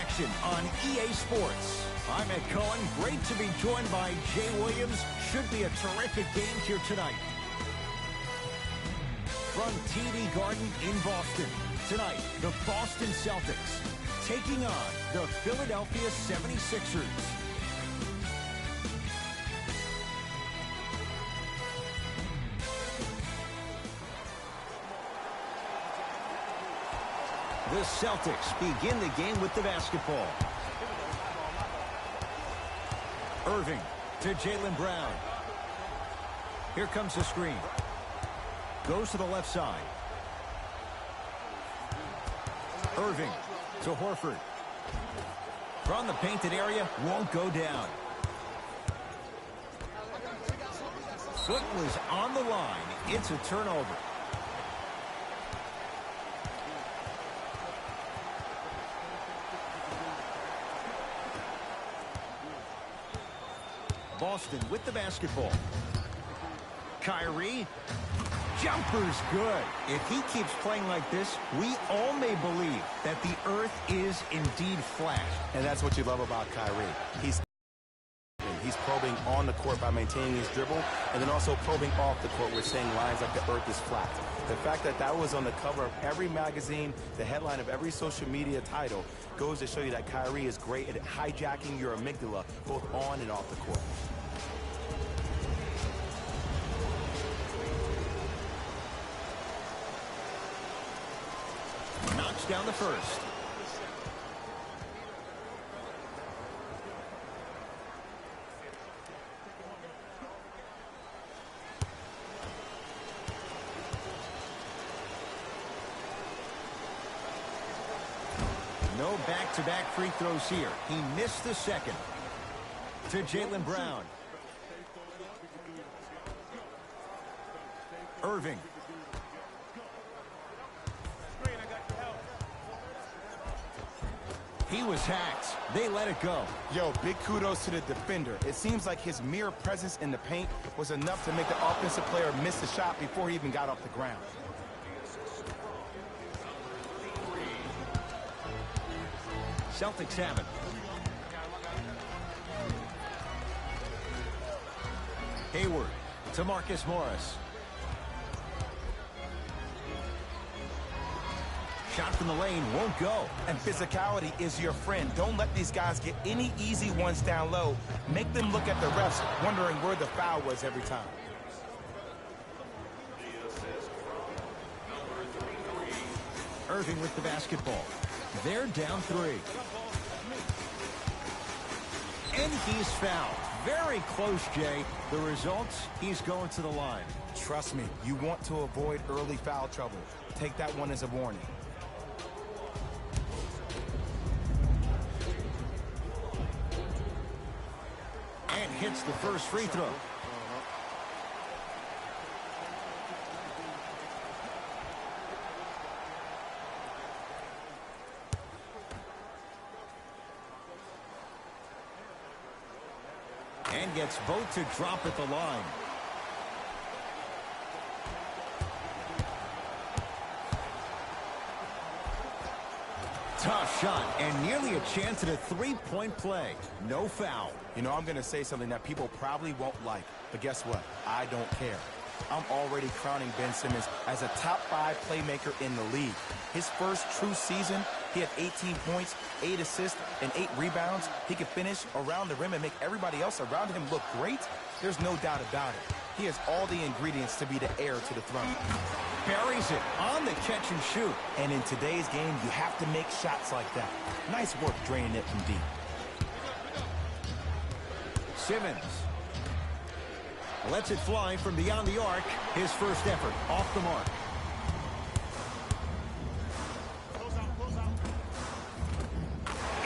action on EA Sports. I'm Ed Cohen. Great to be joined by Jay Williams. Should be a terrific game here tonight. From TD Garden in Boston. Tonight, the Boston Celtics taking on the Philadelphia 76ers. The Celtics begin the game with the basketball. Irving to Jaylen Brown. Here comes the screen. Goes to the left side. Irving to Horford. From the painted area, won't go down. Foot was on the line. It's a turnover. Boston with the basketball. Kyrie. Jumper's good. If he keeps playing like this, we all may believe that the earth is indeed flat. And that's what you love about Kyrie. He's probing on the court by maintaining his dribble, and then also probing off the court with saying lines like the earth is flat. The fact that that was on the cover of every magazine, the headline of every social media title, goes to show you that Kyrie is great at hijacking your amygdala both on and off the court. Knocks down the first. No back-to-back free throws here. He missed the second. To Jaylen Brown. Irving. He was hacked. They let it go. Yo, big kudos to the defender. It seems like his mere presence in the paint was enough to make the offensive player miss the shot before he even got off the ground. Celtics have it. Hayward to Marcus Morris. Shot from the lane won't go. And physicality is your friend. Don't let these guys get any easy ones down low. Make them look at the refs, wondering where the foul was every time. Irving with the basketball. They're down 3. And he's fouled. Very close, Jay. The result, he's going to the line. Trust me, you want to avoid early foul trouble. Take that one as a warning. And hits the first free throw. And gets both to drop at the line. Tough shot and nearly a chance at a three-point play. No foul. You know, I'm going to say something that people probably won't like, but guess what? I don't care. I'm already crowning Ben Simmons as a top 5 playmaker in the league. His first true season, he had 18 points, 8 assists, and 8 rebounds. He could finish around the rim and make everybody else around him look great. There's no doubt about it. He has all the ingredients to be the heir to the throne. Buries it on the catch and shoot. And in today's game, you have to make shots like that. Nice work draining it from deep. Simmons lets it fly from beyond the arc. His first effort off the mark.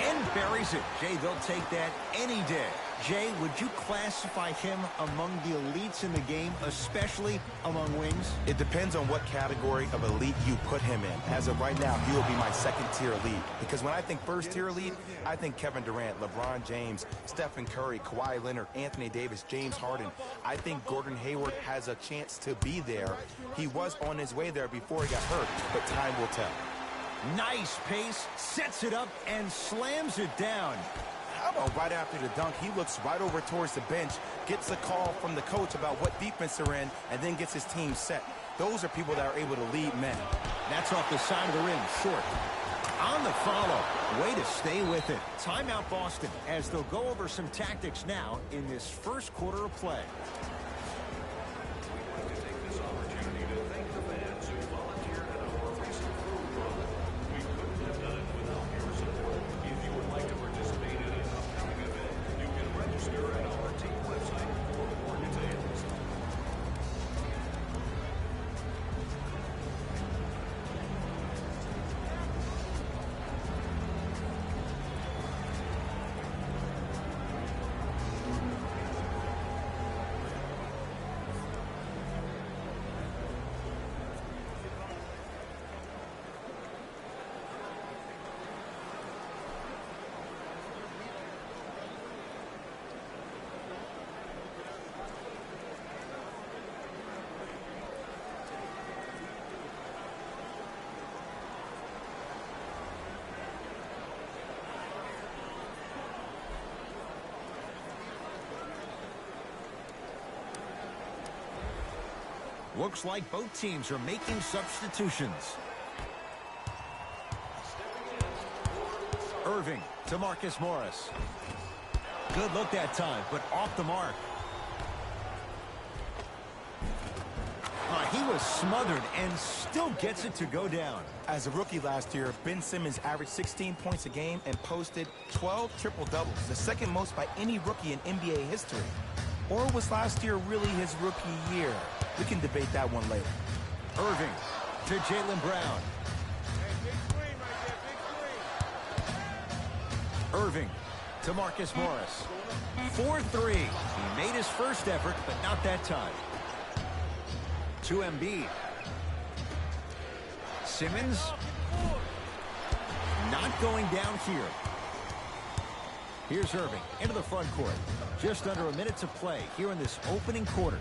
And buries it. Jay, they'll take that any day. Jay, would you classify him among the elites in the game, especially among wings? It depends on what category of elite you put him in. As of right now, he will be my second-tier elite. Because when I think first-tier elite, I think Kevin Durant, LeBron James, Stephen Curry, Kawhi Leonard, Anthony Davis, James Harden. I think Gordon Hayward has a chance to be there. He was on his way there before he got hurt, but time will tell. Nice pace, sets it up, and slams it down. How about right after the dunk, he looks right over towards the bench, gets a call from the coach about what defense they're in, and then gets his team set. Those are people that are able to lead men. That's off the side of the rim, short. On the follow. Way to stay with it. Timeout Boston, as they'll go over some tactics now in this first quarter of play. Looks like both teams are making substitutions. Irving to Marcus Morris. Good look that time, but off the mark. He was smothered and still gets it to go down. As a rookie last year, Ben Simmons averaged 16 points a game and posted 12 triple-doubles, the second most by any rookie in NBA history. Or was last year really his rookie year? We can debate that one later. Irving to Jaylen Brown. Irving to Marcus Morris. 4-3. He made his first effort, but not that time. To Embiid. Simmons. Not going down here. Here's Irving into the front court. Just under a minute to play here in this opening quarter.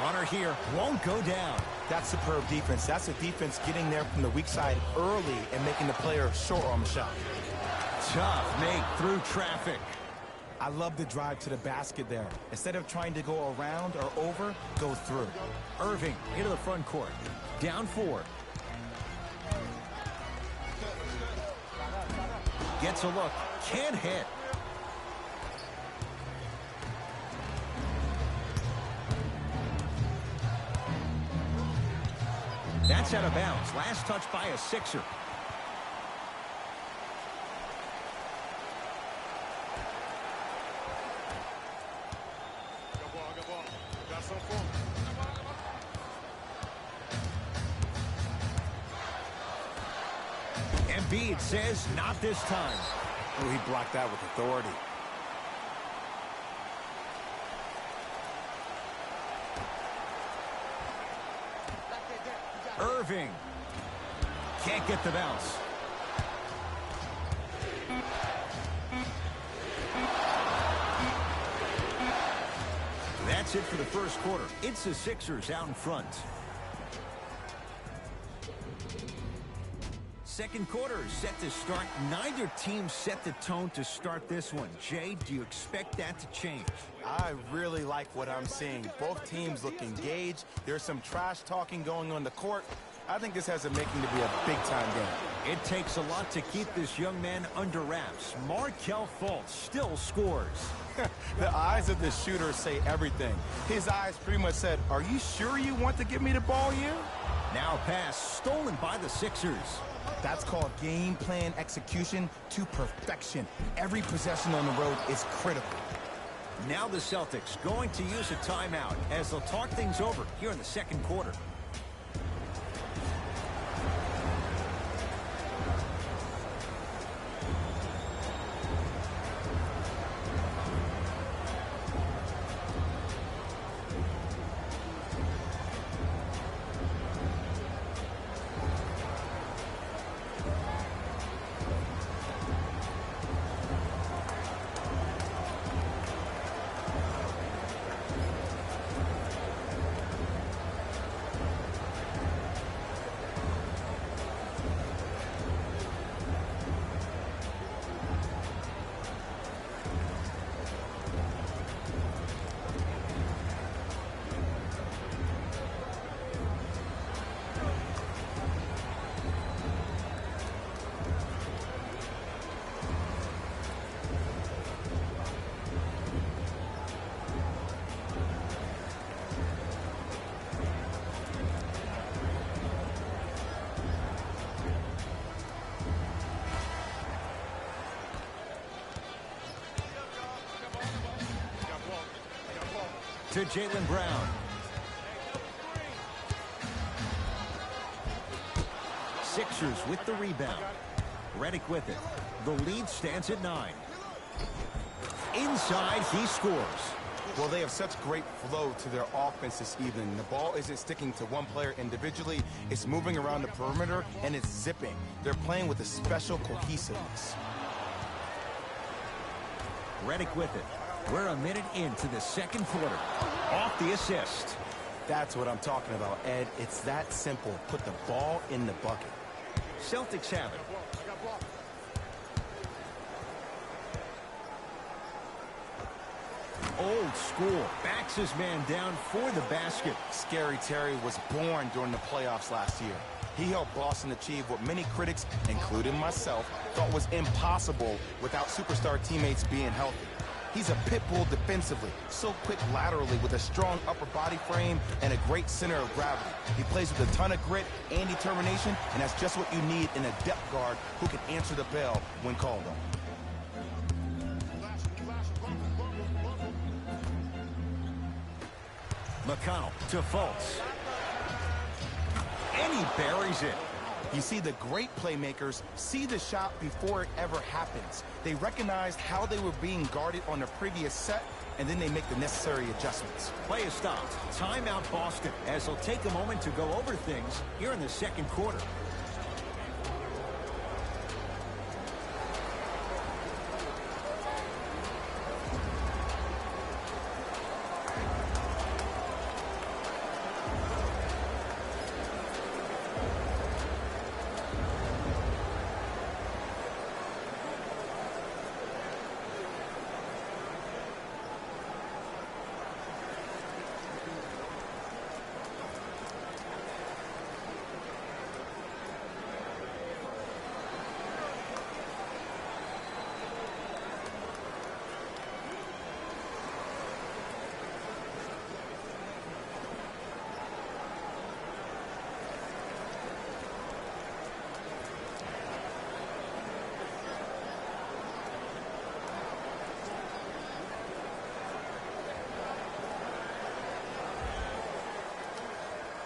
Runner here won't go down. That's superb defense. That's a defense getting there from the weak side early and making the player short on the shot. Tough make through traffic. I love the drive to the basket there. Instead of trying to go around or over, go through. Irving into the front court. Down 4. Gets a look. Can't hit. That's out of bounds. Last touch by a Sixer. Embiid says not this time. Oh, he blocked that with authority. Irving can't get the bounce. That's it for the first quarter. It's the Sixers out in front. Second quarter is set to start. Neither team set the tone to start this one. Jay, do you expect that to change? I really like what I'm seeing. Both teams look engaged. There's some trash talking going on the court. I think this has a making to be a big-time game. It takes a lot to keep this young man under wraps. Markelle Fultz still scores. The eyes of the shooter say everything. His eyes pretty much said, "Are you sure you want to give me the ball here?" Now pass stolen by the Sixers. That's called game plan execution to perfection. Every possession on the road is critical. Now the Celtics going to use a timeout as they'll talk things over here in the second quarter. to Jaylen Brown. Sixers with the rebound. Redick with it. The lead stands at 9. Inside, he scores. Well, they have such great flow to their offense this evening. The ball isn't sticking to one player individually. It's moving around the perimeter, and it's zipping. They're playing with a special cohesiveness. Redick with it. We're a minute into the second quarter. Off the assist. That's what I'm talking about, Ed. It's that simple. Put the ball in the bucket. Celtics have it. Old school. Backs his man down for the basket. Scary Terry was born during the playoffs last year. He helped Boston achieve what many critics, including myself, thought was impossible without superstar teammates being healthy. He's a pit bull defensively, so quick laterally with a strong upper body frame and a great center of gravity. He plays with a ton of grit and determination, and that's just what you need in a depth guard who can answer the bell when called on. McConnell to Fultz. And he buries it. You see, the great playmakers see the shot before it ever happens. They recognized how they were being guarded on the previous set, and then they make the necessary adjustments. Play is stopped. Timeout Boston, as they'll take a moment to go over things here in the second quarter.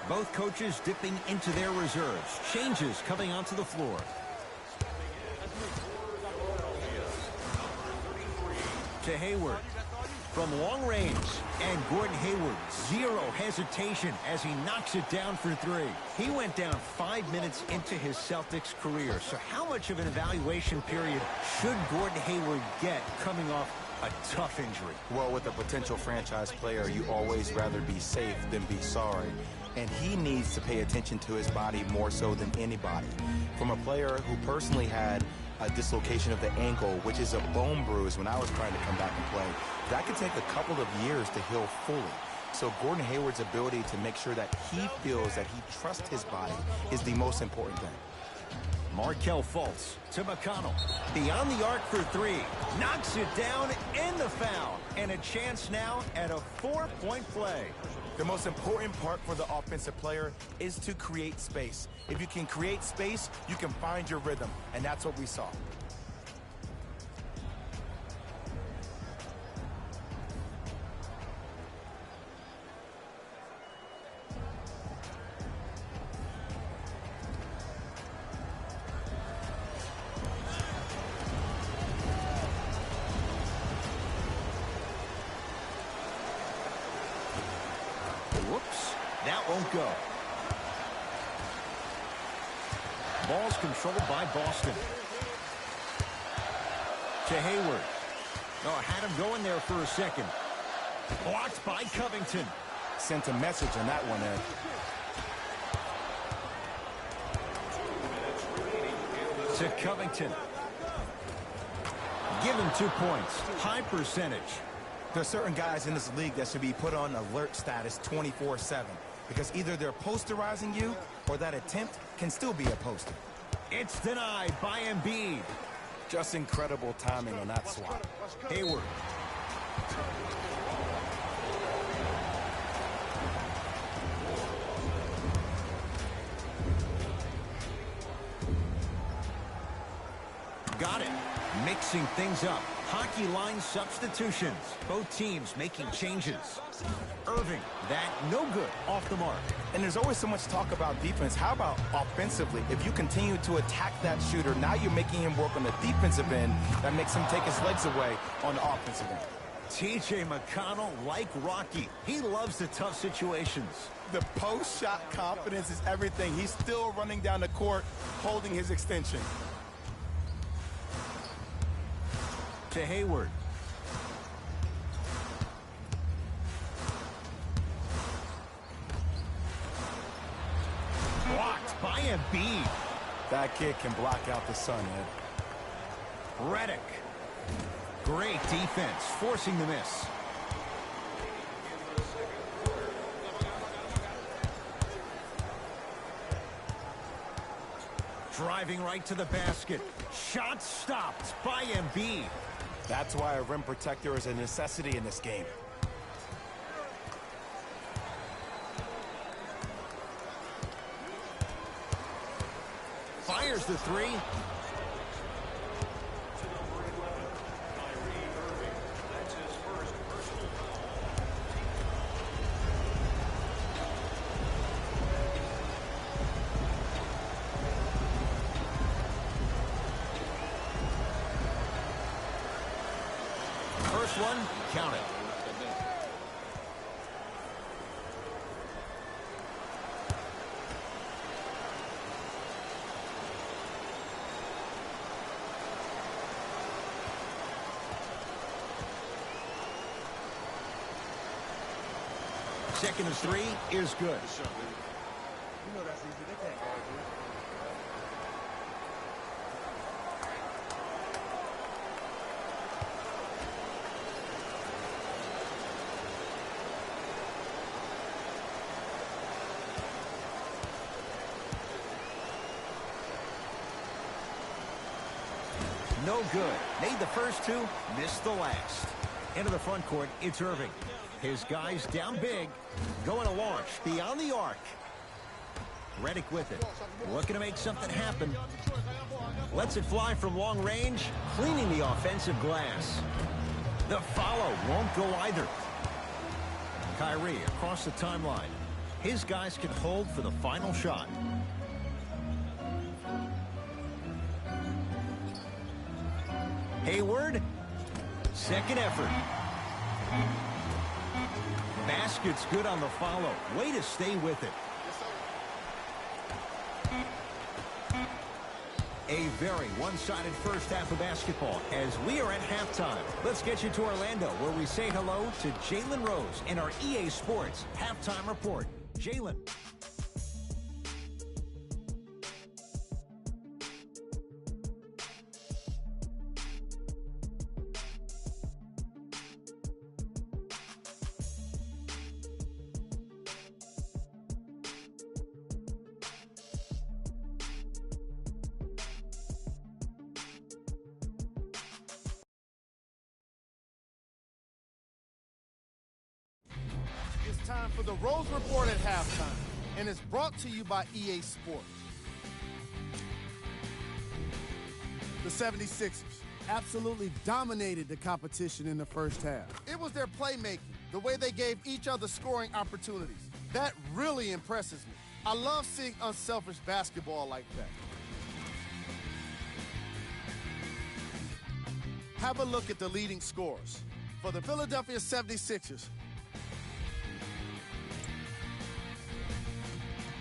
Both coaches dipping into their reserves. Changes coming onto the floor. To Hayward. From long range. And Gordon Hayward, zero hesitation as he knocks it down for 3. He went down 5 minutes into his Celtics career. So how much of an evaluation period should Gordon Hayward get coming off a tough injury? Well, with a potential franchise player, you always rather be safe than be sorry. And he needs to pay attention to his body more so than anybody. From a player who personally had a dislocation of the ankle, which is a bone bruise when I was trying to come back and play, that could take a couple of years to heal fully. So Gordon Hayward's ability to make sure that he feels that he trusts his body is the most important thing. Markelle Fultz to McConnell. Beyond the arc for 3. Knocks it down in the foul. And a chance now at a 4-point play. The most important part for the offensive player is to create space. If you can create space, you can find your rhythm. And that's what we saw. Whoops, that won't go. Ball's controlled by Boston. To Hayward. Oh, had him going there for a second. Blocked by Covington. Sent a message on that one, Ed. To Covington. Give him 2 points. High percentage. There are certain guys in this league that should be put on alert status 24/7 because either they're posterizing you or that attempt can still be a poster. It's denied by Embiid. Just incredible timing on that swat. Hayward. Got it. Mixing things up. Hockey line substitutions. Both teams making changes. Irving, that no good, off the mark. And there's always so much talk about defense. How about offensively? If you continue to attack that shooter, now you're making him work on the defensive end. That makes him take his legs away on the offensive end. T.J. McConnell, like Rocky, he loves the tough situations. The post-shot confidence is everything. He's still running down the court, holding his extension. To Hayward. Blocked by Embiid. That kid can block out the sun, Ed. Redick. Great defense, forcing the miss. Driving right to the basket. Shot stopped by Embiid. That's why a rim protector is a necessity in this game. Fires the three. First one, count it. Second is three is good. You know that's easy. They can't guard you. No good. Made the first two, missed the last. Into the front court, it's Irving. His guys down big, going to launch beyond the arc. Redick with it, looking to make something happen. Lets it fly from long range, cleaning the offensive glass. The follow won't go either. Kyrie across the timeline. His guys can hold for the final shot. Hayward, second effort. Basket's good on the follow. Way to stay with it. A very one-sided first half of basketball as we are at halftime. Let's get you to Orlando where we say hello to Jalen Rose in our EA Sports Halftime Report. Jalen. It's time for the Rose Report at halftime, and it's brought to you by EA Sports. The 76ers absolutely dominated the competition in the first half. It was their playmaking, the way they gave each other scoring opportunities. That really impresses me. I love seeing unselfish basketball like that. Have a look at the leading scorers. For the Philadelphia 76ers,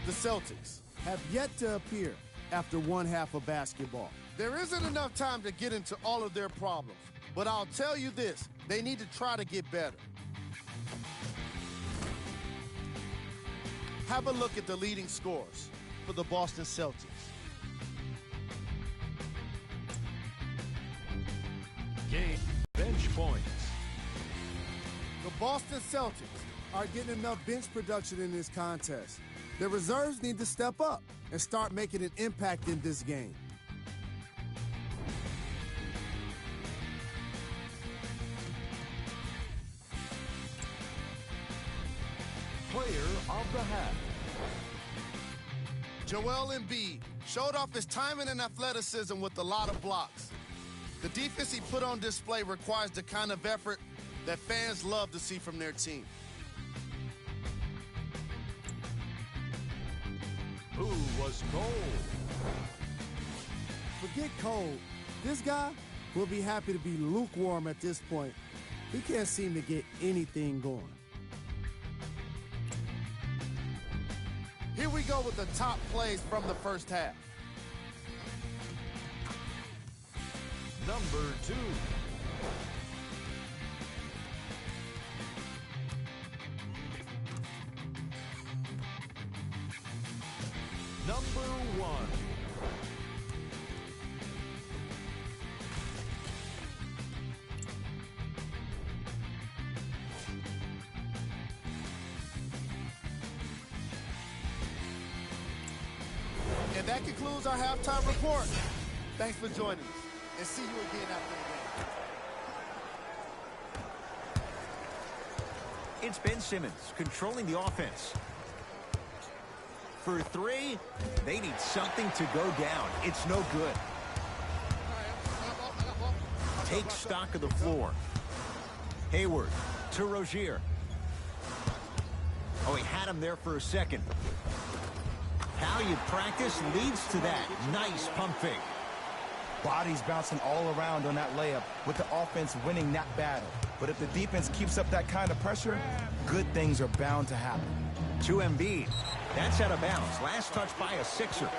the Celtics have yet to appear after one half of basketball. There isn't enough time to get into all of their problems, but I'll tell you this, they need to try to get better. Have a look at the leading scorers for the Boston Celtics. Game bench points. The Boston Celtics are getting enough bench production in this contest. The reserves need to step up and start making an impact in this game. Player of the half. Joel Embiid showed off his timing and athleticism with a lot of blocks. The defense he put on display requires the kind of effort that fans love to see from their team. Who was cold? Forget cold. This guy will be happy to be lukewarm at this point. He can't seem to get anything going. Here we go with the top plays from the first half. Number 2. Number 1. And that concludes our halftime report. Thanks for joining us, and see you again after the game. It's Ben Simmons controlling the offense. For 3, they need something to go down. It's no good. Take stock of the floor. Hayward to Rozier. Oh, he had him there for a second. How you practice leads to that. Nice pump fake. Bodies bouncing all around on that layup with the offense winning that battle. But if the defense keeps up that kind of pressure, good things are bound to happen. To Embiid. That's out of bounds. Last touch by a Sixer.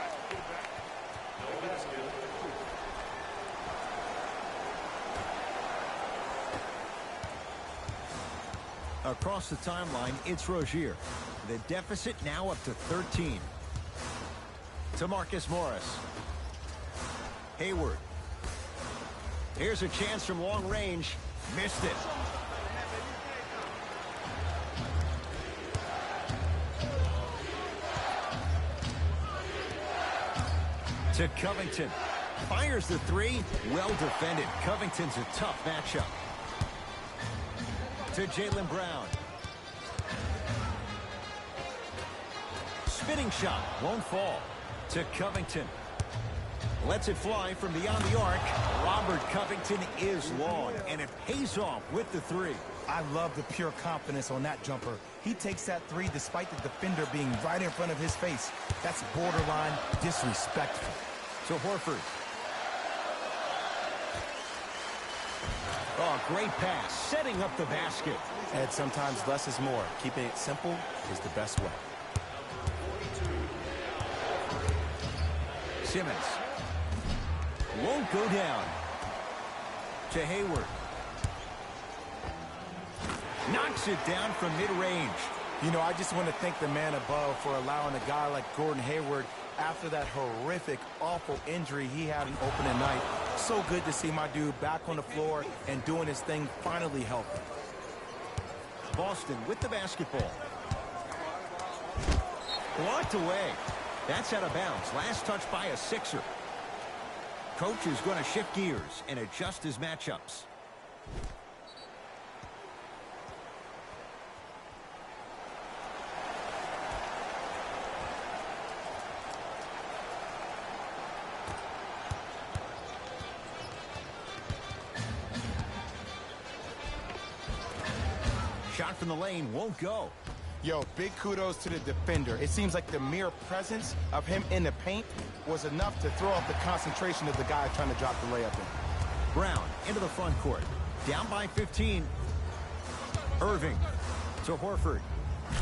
Across the timeline, it's Rozier. The deficit now up to 13. To Marcus Morris. Hayward. Here's a chance from long range. Missed it. To Covington. Fires the 3. Well defended. Covington's a tough matchup. To Jaylen Brown. Spinning shot. Won't fall. To Covington. Lets it fly from beyond the arc. Robert Covington is long, and it pays off with the 3. I love the pure confidence on that jumper. He takes that 3 despite the defender being right in front of his face. That's borderline disrespectful. To Horford. Oh, great pass. Setting up the basket. And sometimes less is more. Keeping it simple is the best way. Simmons. Won't go down. To Hayward. Knocks it down from mid-range. You know, I just want to thank the man above for allowing a guy like Gordon Hayward, after that horrific, awful injury he had in opening night. So good to see my dude back on the floor and doing his thing, finally healthy. Boston with the basketball. Blocked away. That's out of bounds. Last touch by a Sixer. Coach is going to shift gears and adjust his matchups. Shot from the lane won't go. Yo, big kudos to the defender. It seems like the mere presence of him in the paint was enough to throw off the concentration of the guy trying to drop the layup in. Brown into the front court. Down by 15. Irving to Horford.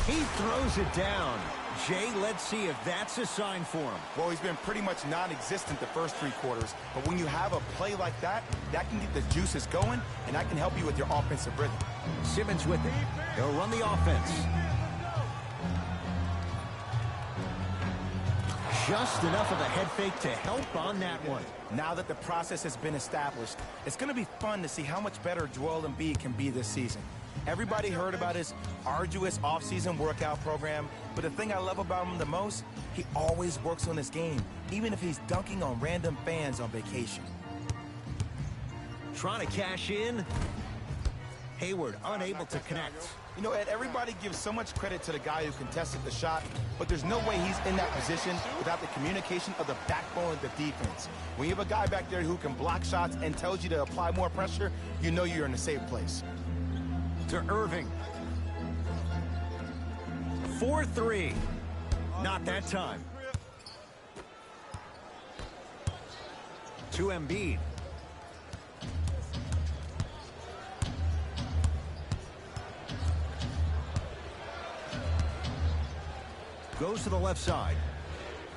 He throws it down. Jay, let's see if that's a sign for him. Well, he's been pretty much non-existent the first 3 quarters, but when you have a play like that, that can get the juices going, and that can help you with your offensive rhythm. Simmons with it. He'll run the offense. Just enough of a head fake to help on that one. Now that the process has been established, it's going to be fun to see how much better Joel Embiid can be this season. Everybody heard about his arduous offseason workout program, but the thing I love about him the most, he always works on his game, even if he's dunking on random fans on vacation. Trying to cash in. Hayward unable to connect. You know, Ed, everybody gives so much credit to the guy who contested the shot, but there's no way he's in that position without the communication of the backbone of the defense. When you have a guy back there who can block shots and tells you to apply more pressure, you know you're in a safe place. To Irving. 4-3. Not that time. To Embiid. Goes to the left side.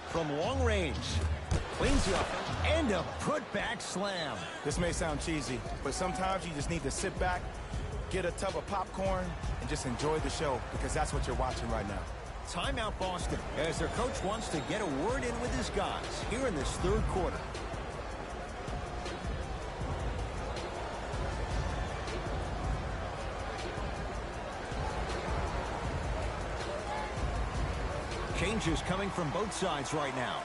From long range. Cleans it up. And a put-back slam. This may sound cheesy, but sometimes you just need to sit back, get a tub of popcorn, and just enjoy the show, because that's what you're watching right now. Timeout Boston, as their coach wants to get a word in with his guys here in this third quarter. Changes coming from both sides right now.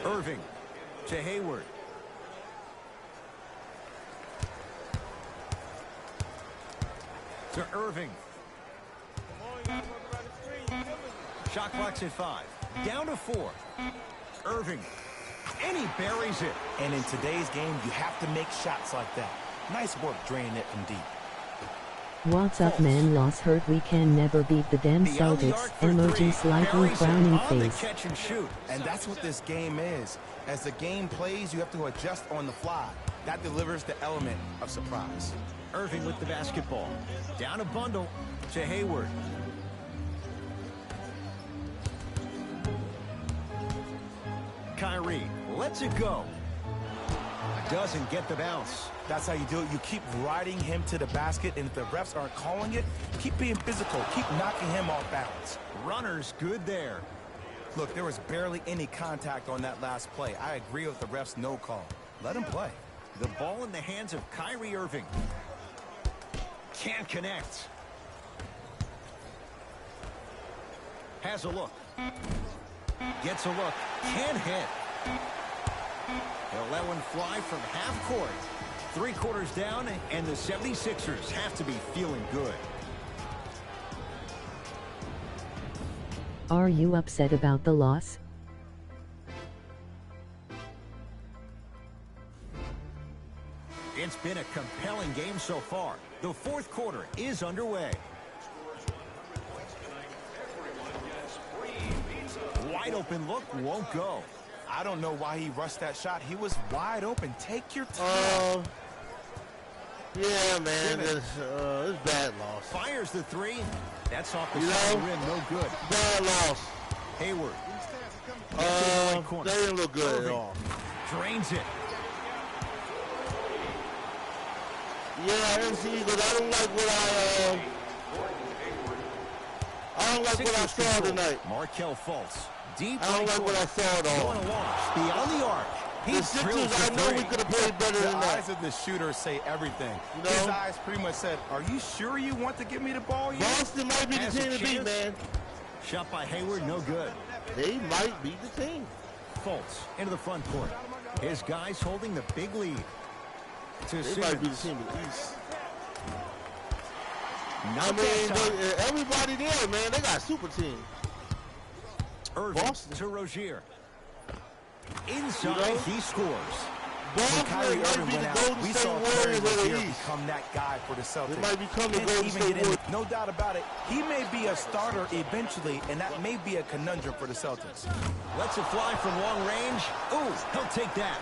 Irving to Hayward. To Irving. Shot clock's at 5. Down to 4. Irving. And he buries it. And in today's game, you have to make shots like that. Nice work draining it from deep. What's up, man? Loss hurt. We can never beat the damn Celtics. Emoji slightly frowning face. Catch and shoot. And that's what this game is. As the game plays, you have to adjust on the fly. That delivers the element of surprise. Irving with the basketball. Down a bundle to Hayward. Kyrie lets it go. Doesn't get the bounce. That's how you do it. You keep riding him to the basket, and if the refs aren't calling it, keep being physical. Keep knocking him off balance. Runner's good there. Look, there was barely any contact on that last play. I agree with the refs' no call. Let him play. The ball in the hands of Kyrie Irving. Can't connect. Has a look. Gets a look. Can't hit. He'll let one fly from half court. 3 quarters down, and the 76ers have to be feeling good. Are you upset about the loss? It's been a compelling game so far. The fourth quarter is underway. Wide open look won't go. I don't know why he rushed that shot. He was wide open. Take your time. Yeah, man, it's bad loss. Fires the 3. That's off the side of the rim. No good. Bad loss. Hayward. They didn't look good at all. Drains it. Yeah, MC, but I don't like what I saw tonight. Markelle Fultz. Deep. I don't like what I saw at all. Going launch beyond the arc. The Sixers, I know we could have played better than that. The eyes of the shooter say everything. You know? His eyes pretty much said, "Are you sure you want to give me the ball yet?" Boston might be the team to beat, man. Shot by Hayward, no good. They might be the team. Fultz into the front court. His guys holding the big lead. They might be the team of the East. I mean, everybody there, man, they got a super team. Irving Boston to Rozier. Inside, he scores. When Kyrie Irving went out, we saw Terry Rozier become that guy for the Celtics. It might become the Golden State Warriors. No doubt about it. He may be a starter eventually, and that may be a conundrum for the Celtics. Lets it fly from long range. Ooh, he'll take that.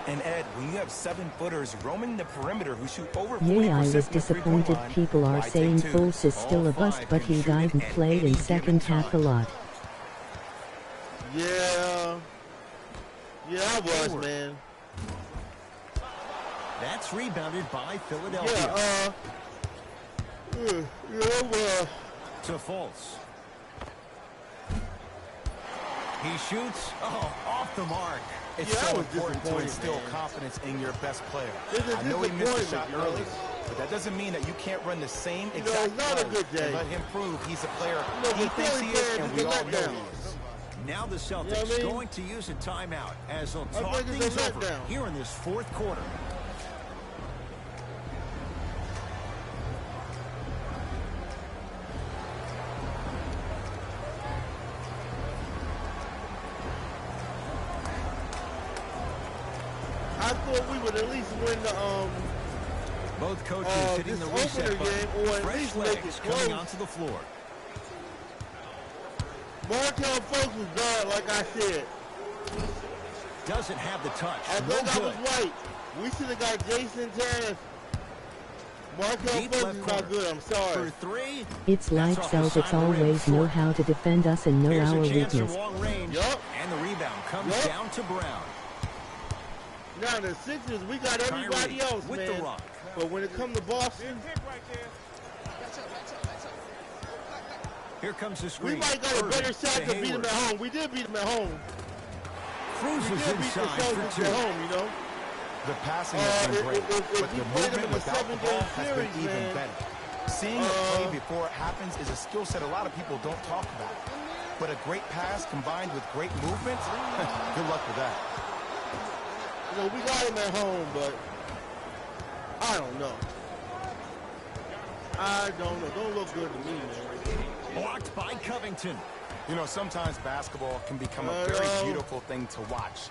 And Ed, when you have 7-footers roaming the perimeter who shoot over 40% Yeah, I was disappointed. People are saying Fultz is still a bust, but he didn't play in second half a lot. Yeah, I was, man. That's rebounded by Philadelphia. To Fultz. He shoots. Oh, off the mark. It's so important to instill confidence in your best player. I know he missed the shot early, but that doesn't mean that you can't run the same exact play and let him prove he's a player he thinks he is, and we all know he is. Now the Celtics You know what I mean? going to use a timeout as they'll I talk think it's things a over letdown. here in this fourth quarter. I thought we would at least win the Both coaches hitting the this reset opener button. game, or at Fresh least make legs it coming close. onto the floor. Markel Fultz was bad, like I said. Doesn't have the touch. I No think I was good. right. We should have got Jason Terrace. Markel Deep Fultz left is corner. not good. I'm sorry. For three. It's like That's off the Celtics side of the rim. always know how to defend us and know Here's our a chance weakness. from long range. Yup. And the rebound comes Yup. down to Brown. Now the Sixers, we got everybody Kyrie else, with man. the rock. But when it comes to Boston, Here comes the we screen. might got a Irving better shot to beat Hayward. them at home. We did beat them at home. Cruz We is did beat the inside for Celtics two. at home, you know. The passing has been if- great, if but we the played them movement in a without the seven-game ball has been series, even man, better. Seeing a play before it happens is a skill set a lot of people don't talk about. But a great pass combined with great movement, good luck with that. You know, we got them at home, but I don't know. I don't know. Don't look good to me, man. Blocked by Covington. You know, sometimes basketball can become a very beautiful thing to watch.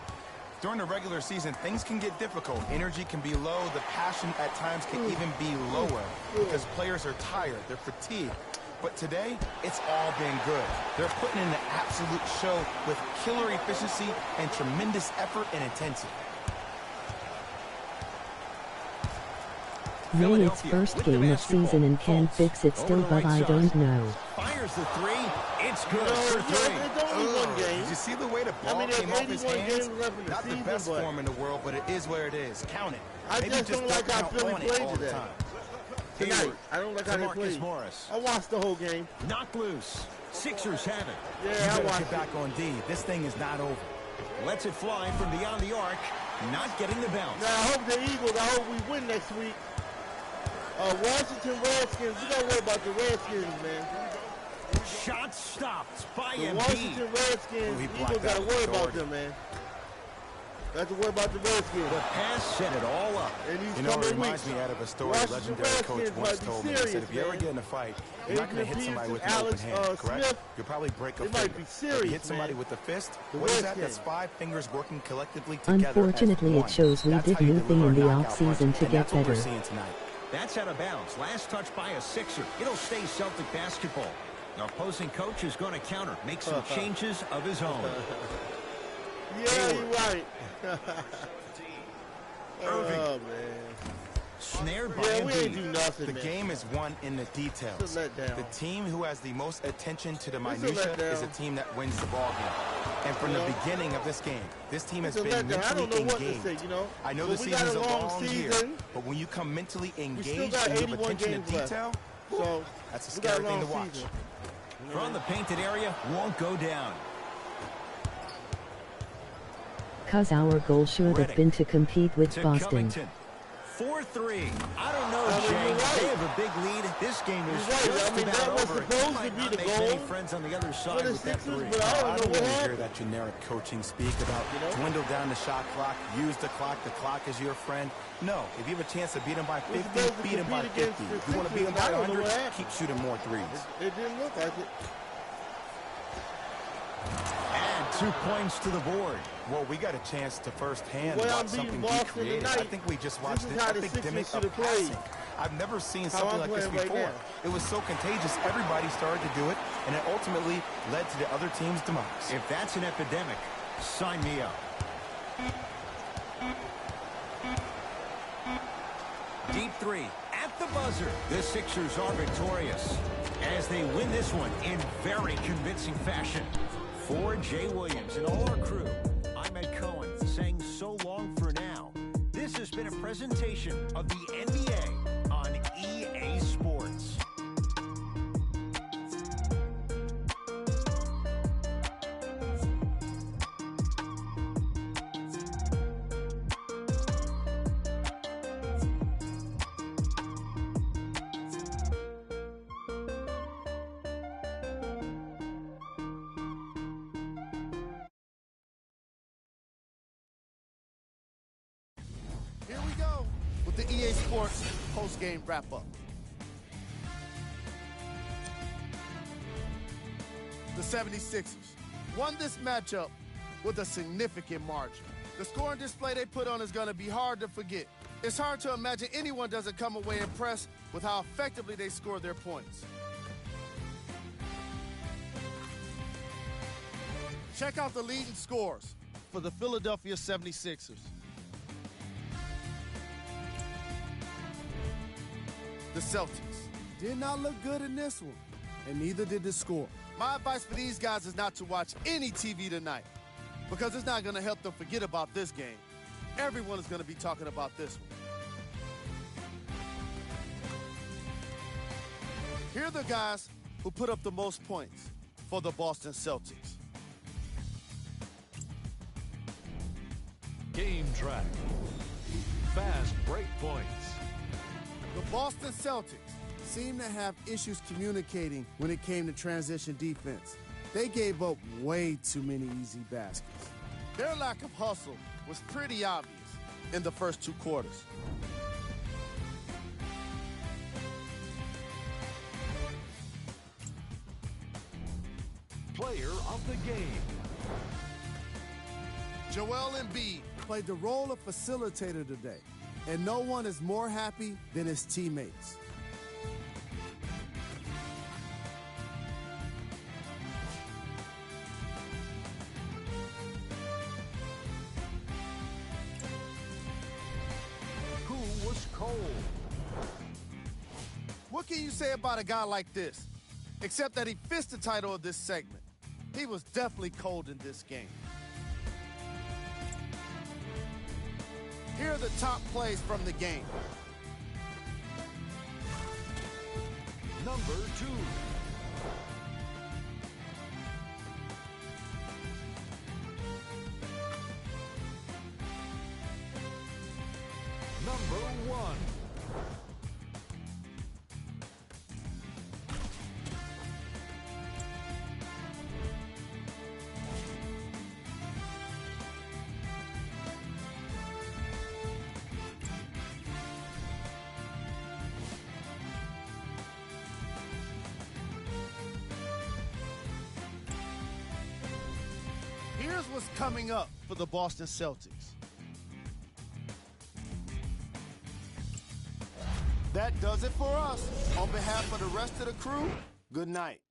During the regular season, things can get difficult. Energy can be low. The passion at times can even be lower because players are tired. They're fatigued. But today, it's all been good. They're putting in an absolute show with killer efficiency and tremendous effort and intensity. Yay, it's first game of season and can fix it still, but I don't know. Fires the three. It's good No, for three. it's only one game. Did you see the way the ball there's came off his 81 hands? games left in the Not season, the best but form in the world, but it is where it is. Count it. I Maybe just don't like how count Philly on it played all the today. time. Tonight, Hayward I don't like to how they Marcus played. Morris. I watched the whole game. Knocked loose. Sixers have it. You Yeah, I better watched get it. back on D. This thing is not over. Lets it fly from beyond the arc. Not getting the bounce. Now, I hope the Eagles, I hope we win next week. Washington Redskins, we got to worry about the Redskins, man. Shot stopped by The Embiid. Washington Redskins, he Eagles blocked got to out worry George. about them, man. Got to worry about the Redskins. The pass set it all up. And these You know, it coming reminds weeks. me out of a story Washington legendary coach Redskins once might be told me. He said, serious, if you ever man. get in a fight, you're not going to hit Adrian somebody with Peterson, an open Alex, hand, correct? Smith. You'll probably break a They finger. might be If you serious, hit somebody man. with a fist, The what is that? Redskins. That's 5 fingers working collectively together. Unfortunately, as it one. shows we That's did how you nothing deliver in a the knockout offseason punch, to and get that's what we're better. seeing tonight. That's out of bounds. Last touch by a Sixer. It'll stay Celtic basketball. The opposing coach is going to counter. Make some changes of his own. Yeah, you're right. Irving. Oh, man. Snared by Yeah, we ain't do Embiid. nothing, The man. game is won in the details. It's a letdown. The team who has the most attention to the It's a minutia is a letdown. team that wins the ball game. And from the Yeah. beginning of this game, this team has It's a been letdown. I don't know mentally what to engaged. say, you know. I know But the we got season's a a long long year, season. but when you come mentally We still engaged got and you have 81 attention to games left. detail, So, that's a we got scary thing to long watch. season. From the painted area, won't go down. Cause our goal should have been to compete with To Boston. Covington. 4-3. I don't know, I mean, Jay. you're right. They have a big lead. This game is You're right. just I mean, about that was over. supposed He might to be not the make goal many friends on the other side the with that Sixers, three. but I I don't don't know want what to hear happened. that generic coaching speak about You know? dwindle down the shot clock, use the clock is your friend. No, if you have a chance to beat them by We're 50, supposed to beat them by compete 50. against If you want to beat them the by Sixers, I don't know 100, what happened. keep shooting more threes. It didn't look like it. Add 2 points to the board. Well, we got a chance to firsthand The way I'm watch something beating be Boston created. tonight, I think we just watched this an is how the epidemic Sixers should of have played. passing. I've never seen How something I'm like this playing right before. now. It was so contagious, everybody started to do it, and it ultimately led to the other team's demise. If that's an epidemic, sign me up. Deep three at the buzzer. The Sixers are victorious as they win this one in very convincing fashion. For Jay Williams and all our crew, I'm Ed Cohen saying so long for now. This has been a presentation of the NBA on EA Sports. the EA Sports post-game wrap-up. The 76ers won this matchup with a significant margin. The scoring display they put on is going to be hard to forget. It's hard to imagine anyone doesn't come away impressed with how effectively they score their points. Check out the leading scores for the Philadelphia 76ers. The Celtics did not look good in this one, and neither did the score. My advice for these guys is not to watch any TV tonight, because it's not going to help them forget about this game. Everyone is going to be talking about this one. Here are the guys who put up the most points for the Boston Celtics. Game track. Fast break points. The Boston Celtics seemed to have issues communicating when it came to transition defense. They gave up way too many easy baskets. Their lack of hustle was pretty obvious in the first two quarters. Player of the game. Joel Embiid played the role of facilitator today, and no one is more happy than his teammates. Who was cold? What can you say about a guy like this, except that he fits the title of this segment? He was definitely cold in this game. Here are the top plays from the game. Number 2. Number 1. Here's what's coming up for the Boston Celtics. That does it for us. On behalf of the rest of the crew, good night.